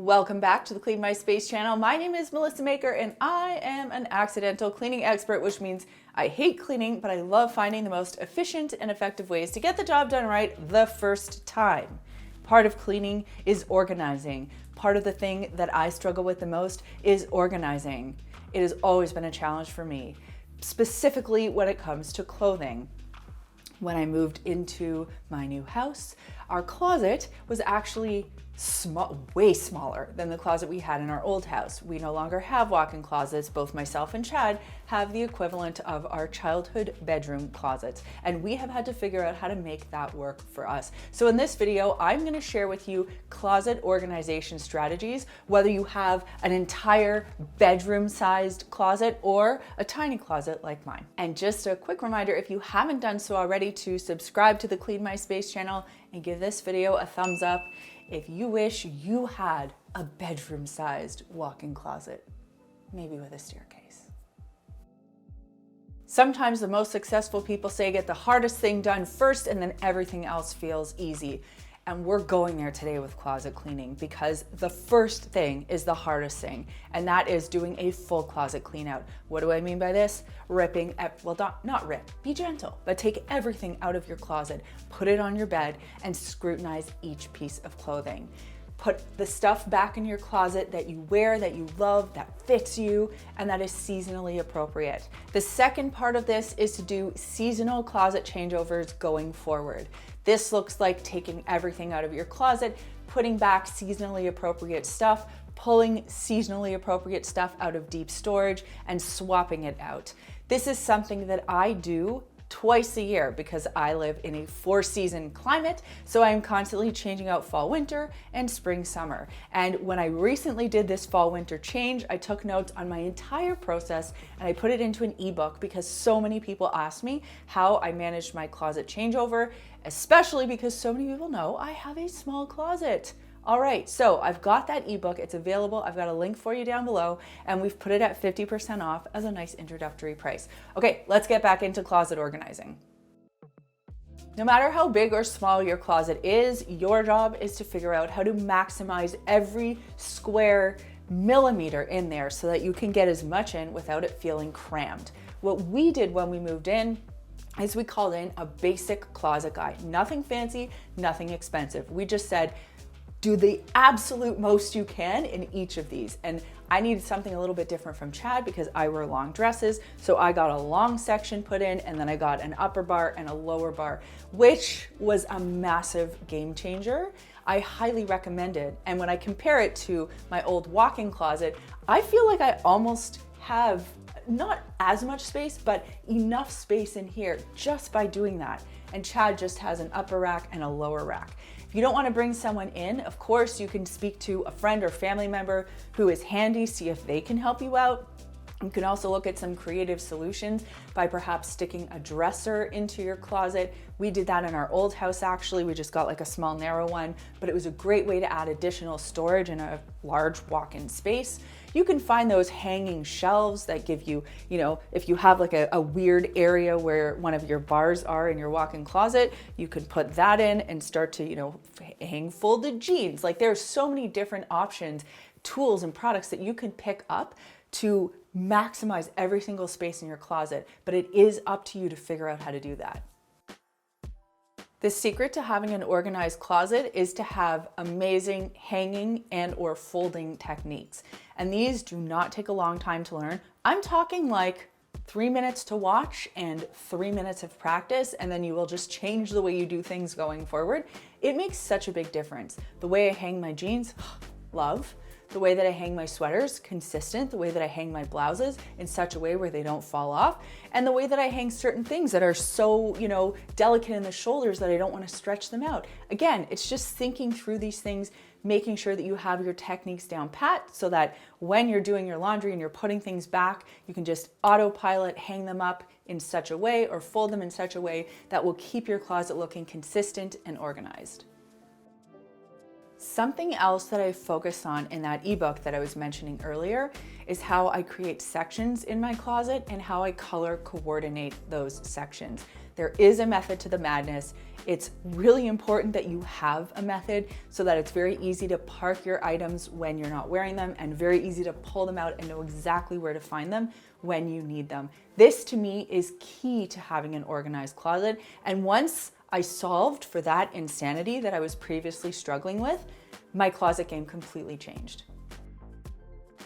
Welcome back to the Clean My Space channel. My name is Melissa Maker and I am an accidental cleaning expert, which means I hate cleaning, but I love finding the most efficient and effective ways to get the job done right the first time. Part of cleaning is organizing. Part of the thing that I struggle with the most is organizing. It has always been a challenge for me, specifically when it comes to clothing. When I moved into my new house, our closet was actually way smaller than the closet we had in our old house. We no longer have walk-in closets. Both myself and Chad have the equivalent of our childhood bedroom closets, and we have had to figure out how to make that work for us. So in this video, I'm going to share with you closet organization strategies, whether you have an entire bedroom-sized closet or a tiny closet like mine. And just a quick reminder, if you haven't done so already, to subscribe to the Clean My Space channel and give this video a thumbs up if you wish you had a bedroom-sized walk-in closet, maybe with a staircase. Sometimes the most successful people say get the hardest thing done first and then everything else feels easy. And we're going there today with closet cleaning because the first thing is the hardest thing, and that is doing a full closet clean out. What do I mean by this? Ripping, well, not rip, be gentle, but take everything out of your closet, put it on your bed, and scrutinize each piece of clothing. Put the stuff back in your closet that you wear, that you love, that fits you, and that is seasonally appropriate. The second part of this is to do seasonal closet changeovers going forward. This looks like taking everything out of your closet, putting back seasonally appropriate stuff, pulling seasonally appropriate stuff out of deep storage, and swapping it out. This is something that I do twice a year because I live in a 4-season climate, so I am constantly changing out fall winter and spring summer. And when I recently did this fall winter change, I took notes on my entire process and I put it into an ebook because so many people asked me how I managed my closet changeover, especially because so many people know I have a small closet. All right, so I've got that ebook, it's available, I've got a link for you down below, and we've put it at 50% off as a nice introductory price. Okay, let's get back into closet organizing. No matter how big or small your closet is, your job is to figure out how to maximize every square millimeter in there so that you can get as much in without it feeling crammed. What we did when we moved in is we called in a basic closet guide. Nothing fancy, nothing expensive. We just said, do the absolute most you can in each of these. And I needed something a little bit different from Chad because I wear long dresses. So I got a long section put in, and then I got an upper bar and a lower bar, which was a massive game changer. I highly recommend it. And when I compare it to my old walk-in closet, I feel like I almost have not as much space, but enough space in here just by doing that. And Chad just has an upper rack and a lower rack. If you don't want to bring someone in, of course, you can speak to a friend or family member who is handy, see if they can help you out. You can also look at some creative solutions by perhaps sticking a dresser into your closet. We did that in our old house, actually. We just got like a small, narrow one, but it was a great way to add additional storage in a large walk-in space. You can find those hanging shelves that give you, if you have like a weird area where one of your bars are in your walk-in closet, you could put that in and start to, hang folded jeans. Like there's so many different options, tools and products that you can pick up to maximize every single space in your closet, but it is up to you to figure out how to do that. The secret to having an organized closet is to have amazing hanging and or folding techniques. And these do not take a long time to learn. I'm talking like 3 minutes to watch and 3 minutes of practice, and then you will just change the way you do things going forward. It makes such a big difference. The way I hang my jeans, love. The way that I hang my sweaters, consistent. The way that I hang my blouses in such a way where they don't fall off. And the way that I hang certain things that are so, delicate in the shoulders that I don't want to stretch them out. Again, it's just thinking through these things, making sure that you have your techniques down pat so that when you're doing your laundry and you're putting things back, you can just autopilot, hang them up in such a way or fold them in such a way that will keep your closet looking consistent and organized. Something else that I focus on in that ebook that I was mentioning earlier is how I create sections in my closet and how I color coordinate those sections. There is a method to the madness. It's really important that you have a method so that it's very easy to park your items when you're not wearing them and very easy to pull them out and know exactly where to find them when you need them. This to me is key to having an organized closet. And once I solved for that insanity that I was previously struggling with, my closet game completely changed.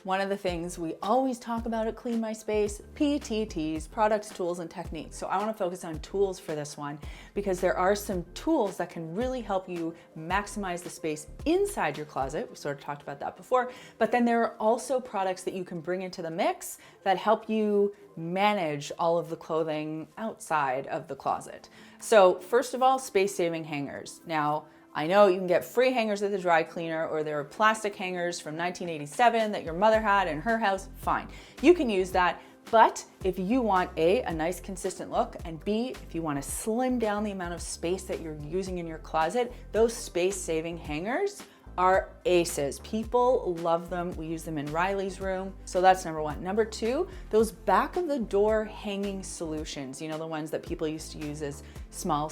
One of the things we always talk about at Clean My Space, PTTs, products, tools, and techniques. So I want to focus on tools for this one because there are some tools that can really help you maximize the space inside your closet. We sort of talked about that before, but then there are also products that you can bring into the mix that help you manage all of the clothing outside of the closet. So first of all, space-saving hangers. Now, I know you can get free hangers at the dry cleaner, or there are plastic hangers from 1987 that your mother had in her house, fine. You can use that, but if you want A, a nice consistent look, and B, if you want to slim down the amount of space that you're using in your closet, those space-saving hangers are aces. People love them. We use them in Riley's room. So that's number one. Number two, those back of the door hanging solutions, you know, the ones that people used to use as small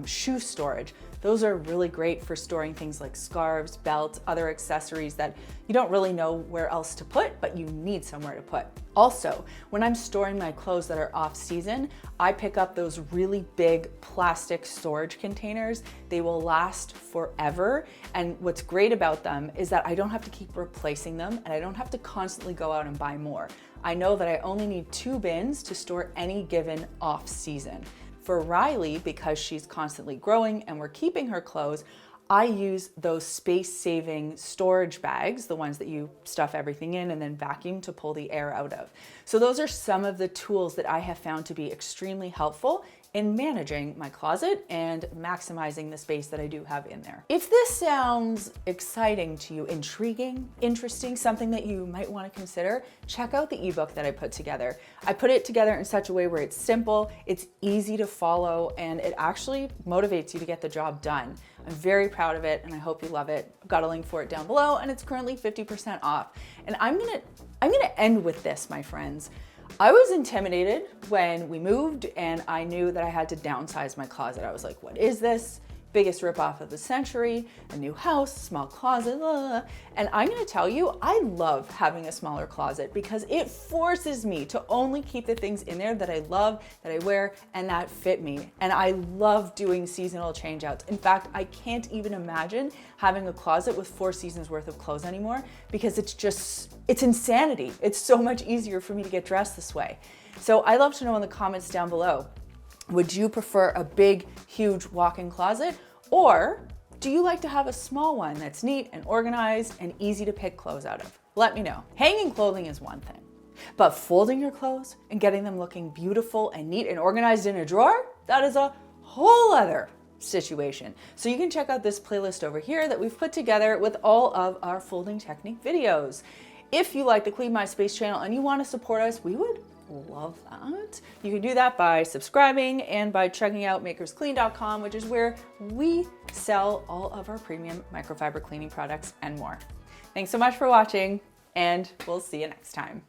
shoe storage. Those are really great for storing things like scarves, belts, other accessories that you don't really know where else to put, but you need somewhere to put. Also, when I'm storing my clothes that are off season, I pick up those really big plastic storage containers. They will last forever. And what's great about them is that I don't have to keep replacing them and I don't have to constantly go out and buy more. I know that I only need 2 bins to store any given off season. For Riley, because she's constantly growing and we're keeping her clothes, I use those space-saving storage bags, the ones that you stuff everything in and then vacuum to pull the air out of. So those are some of the tools that I have found to be extremely helpful in managing my closet and maximizing the space that I do have in there. If this sounds exciting to you, intriguing, interesting, something that you might want to consider, check out the ebook that I put together. I put it together in such a way where it's simple, it's easy to follow, and it actually motivates you to get the job done. I'm very proud of it and I hope you love it. I've got a link for it down below and it's currently 50% off. And I'm gonna end with this, my friends. I was intimidated when we moved and I knew that I had to downsize my closet. I was like, what is this? Biggest ripoff of the century, a new house, small closet, blah. And I'm gonna tell you, I love having a smaller closet because it forces me to only keep the things in there that I love, that I wear, and that fit me. And I love doing seasonal changeouts. In fact, I can't even imagine having a closet with 4 seasons worth of clothes anymore because it's insanity. It's so much easier for me to get dressed this way. So I'd love to know in the comments down below, would you prefer a big, huge walk-in closet, or do you like to have a small one that's neat and organized and easy to pick clothes out of? Let me know. Hanging clothing is one thing, but folding your clothes and getting them looking beautiful and neat and organized in a drawer, that is a whole other situation. So you can check out this playlist over here that we've put together with all of our folding technique videos. If you like the Clean My Space channel and you want to support us, we would love that. You can do that by subscribing and by checking out makersclean.com, which is where we sell all of our premium microfiber cleaning products and more. Thanks so much for watching, and we'll see you next time.